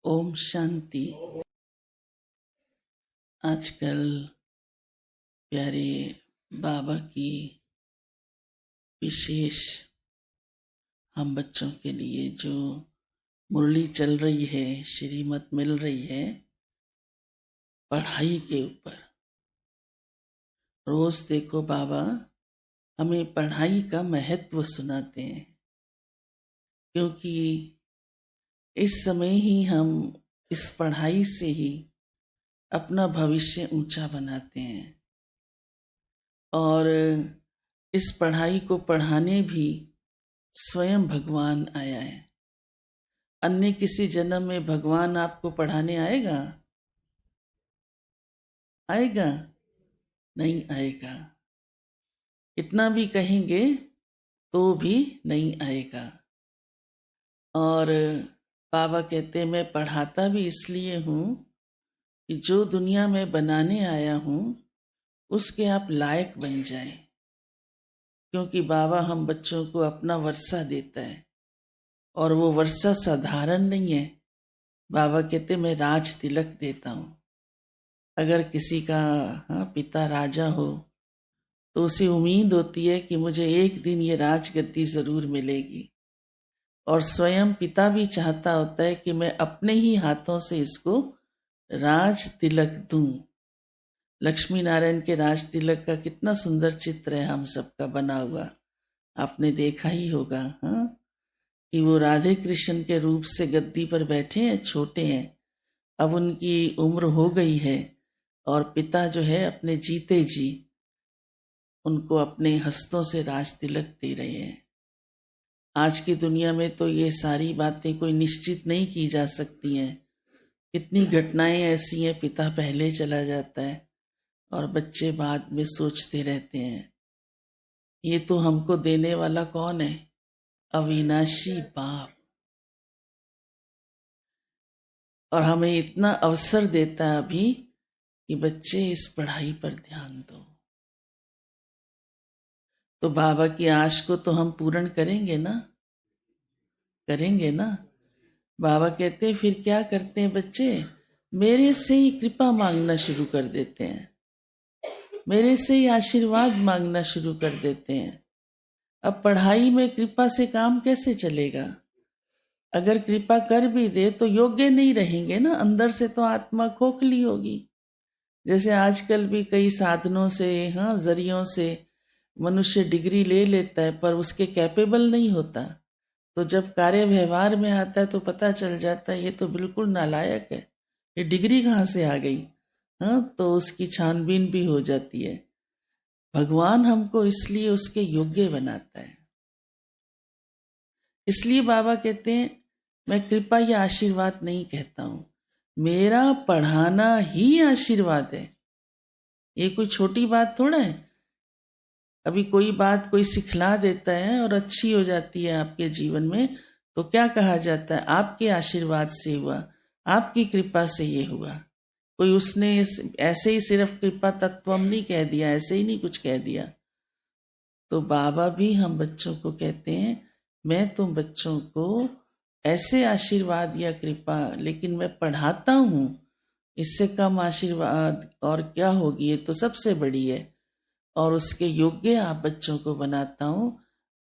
ओम शांति। आजकल प्यारे बाबा की विशेष हम बच्चों के लिए जो मुरली चल रही है, श्रीमत मिल रही है पढ़ाई के ऊपर। रोज देखो बाबा हमें पढ़ाई का महत्व सुनाते हैं, क्योंकि इस समय ही हम इस पढ़ाई से ही अपना भविष्य ऊंचा बनाते हैं। और इस पढ़ाई को पढ़ाने भी स्वयं भगवान आया है। अन्य किसी जन्म में भगवान आपको पढ़ाने आएगा? आएगा? नहीं आएगा। इतना भी कहेंगे तो भी नहीं आएगा। और बाबा कहते मैं पढ़ाता भी इसलिए हूँ कि जो दुनिया में बनाने आया हूँ उसके आप लायक बन जाएं। क्योंकि बाबा हम बच्चों को अपना वर्षा देता है, और वो वर्षा साधारण नहीं है। बाबा कहते मैं राज तिलक देता हूँ। अगर किसी का पिता राजा हो तो उसे उम्मीद होती है कि मुझे एक दिन ये राजगद्दी जरूर मिलेगी, और स्वयं पिता भी चाहता होता है कि मैं अपने ही हाथों से इसको राज तिलक दूं। लक्ष्मी नारायण के राज तिलक का कितना सुंदर चित्र है हम सबका बना हुआ, आपने देखा ही होगा कि वो राधे कृष्ण के रूप से गद्दी पर बैठे हैं, छोटे हैं, अब उनकी उम्र हो गई है, और पिता जो है अपने जीते जी उनको अपने हस्तों से राज तिलक दे रहे हैं। आज की दुनिया में तो ये सारी बातें कोई निश्चित नहीं की जा सकती हैं। कितनी घटनाएं ऐसी हैं, पिता पहले चला जाता है और बच्चे बाद में सोचते रहते हैं। ये तो हमको देने वाला कौन है? अविनाशी बाप। और हमें इतना अवसर देता है अभी कि बच्चे इस पढ़ाई पर ध्यान दो। तो बाबा की आश को तो हम पूर्ण करेंगे ना? करेंगे ना? बाबा कहते हैं फिर क्या करते हैं बच्चे? मेरे से ही कृपा मांगना शुरू कर देते हैं, मेरे से ही आशीर्वाद मांगना शुरू कर देते हैं। अब पढ़ाई में कृपा से काम कैसे चलेगा? अगर कृपा कर भी दे तो योग्य नहीं रहेंगे ना, अंदर से तो आत्मा खोखली होगी। जैसे आजकल भी कई साधनों से जरियों से मनुष्य डिग्री ले लेता है पर उसके कैपेबल नहीं होता। तो जब कार्य व्यवहार में आता है तो पता चल जाता है ये तो बिल्कुल नालायक है, ये डिग्री कहाँ से आ गई। तो उसकी छानबीन भी हो जाती है। भगवान हमको इसलिए उसके योग्य बनाता है। इसलिए बाबा कहते हैं मैं कृपा या आशीर्वाद नहीं कहता हूं, मेरा पढ़ाना ही आशीर्वाद है। ये कोई छोटी बात थोड़ा है। अभी कोई बात कोई सिखला देता है और अच्छी हो जाती है आपके जीवन में, तो क्या कहा जाता है? आपके आशीर्वाद से हुआ, आपकी कृपा से ये हुआ। कोई उसने ऐसे ही सिर्फ कृपा तत्वम नहीं कह दिया, ऐसे ही नहीं कुछ कह दिया। तो बाबा भी हम बच्चों को कहते हैं मैं तुम बच्चों को ऐसे आशीर्वाद या कृपा, लेकिन मैं पढ़ाता हूं, इससे कम आशीर्वाद और क्या होगी? ये तो सबसे बड़ी है। और उसके योग्य आप बच्चों को बनाता हूं।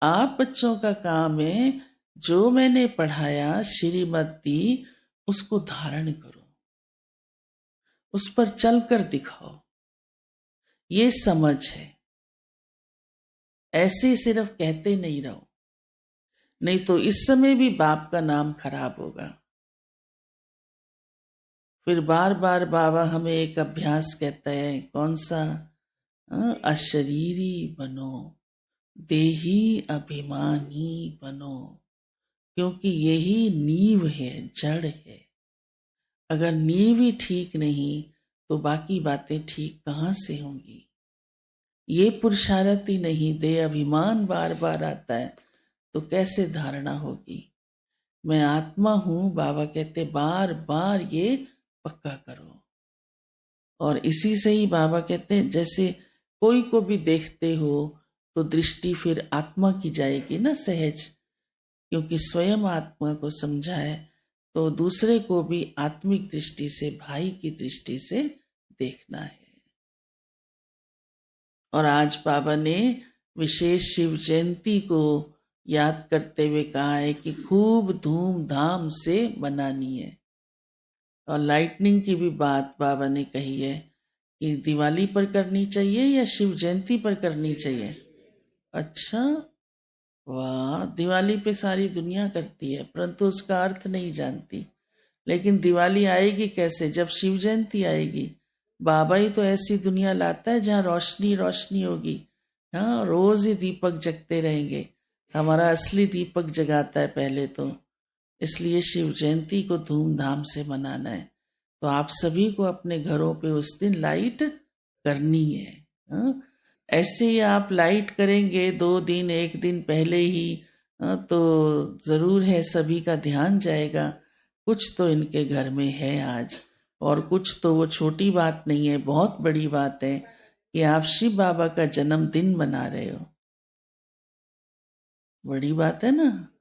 आप बच्चों का काम है जो मैंने पढ़ाया, श्रीमत दी, उसको धारण करो, उस पर चलकर दिखाओ। ये समझ है। ऐसे सिर्फ कहते नहीं रहो, नहीं तो इस समय भी बाप का नाम खराब होगा। फिर बार बार बाबा हमें एक अभ्यास कहता है, कौन सा? अशरीरी बनो, देही अभिमानी बनो, क्योंकि यही नींव है, जड़ है। अगर नींव ही ठीक नहीं तो बाकी बातें ठीक कहां से होंगी? ये पुरुषार्थ ही नहीं, दे अभिमान बार बार आता है तो कैसे धारणा होगी? मैं आत्मा हूं, बाबा कहते बार बार ये पक्का करो। और इसी से ही बाबा कहते हैं जैसे कोई को भी देखते हो तो दृष्टि फिर आत्मा की जाएगी ना सहज, क्योंकि स्वयं आत्मा को समझा है तो दूसरे को भी आत्मिक दृष्टि से, भाई की दृष्टि से देखना है। और आज बाबा ने विशेष शिव जयंती को याद करते हुए कहा है कि खूब धूमधाम से मनानी है। और लाइटनिंग की भी बात बाबा ने कही है कि दिवाली पर करनी चाहिए या शिव जयंती पर करनी चाहिए। अच्छा, वाह, दिवाली पे सारी दुनिया करती है परंतु उसका अर्थ नहीं जानती। लेकिन दिवाली आएगी कैसे? जब शिव जयंती आएगी। बाबा ही तो ऐसी दुनिया लाता है जहाँ रोशनी रोशनी होगी। हाँ, रोज ही दीपक जगते रहेंगे। हमारा असली दीपक जगाता है पहले तो। इसलिए शिव जयंती को धूमधाम से मनाना है। तो आप सभी को अपने घरों पे उस दिन लाइट करनी है। हाँ? ऐसे ही आप लाइट करेंगे 2 दिन 1 दिन पहले ही, तो जरूर है सभी का ध्यान जाएगा कुछ तो इनके घर में है आज। और कुछ तो वो छोटी बात नहीं है, बहुत बड़ी बात है कि आप शिव बाबा का जन्मदिन मना रहे हो। बड़ी बात है ना।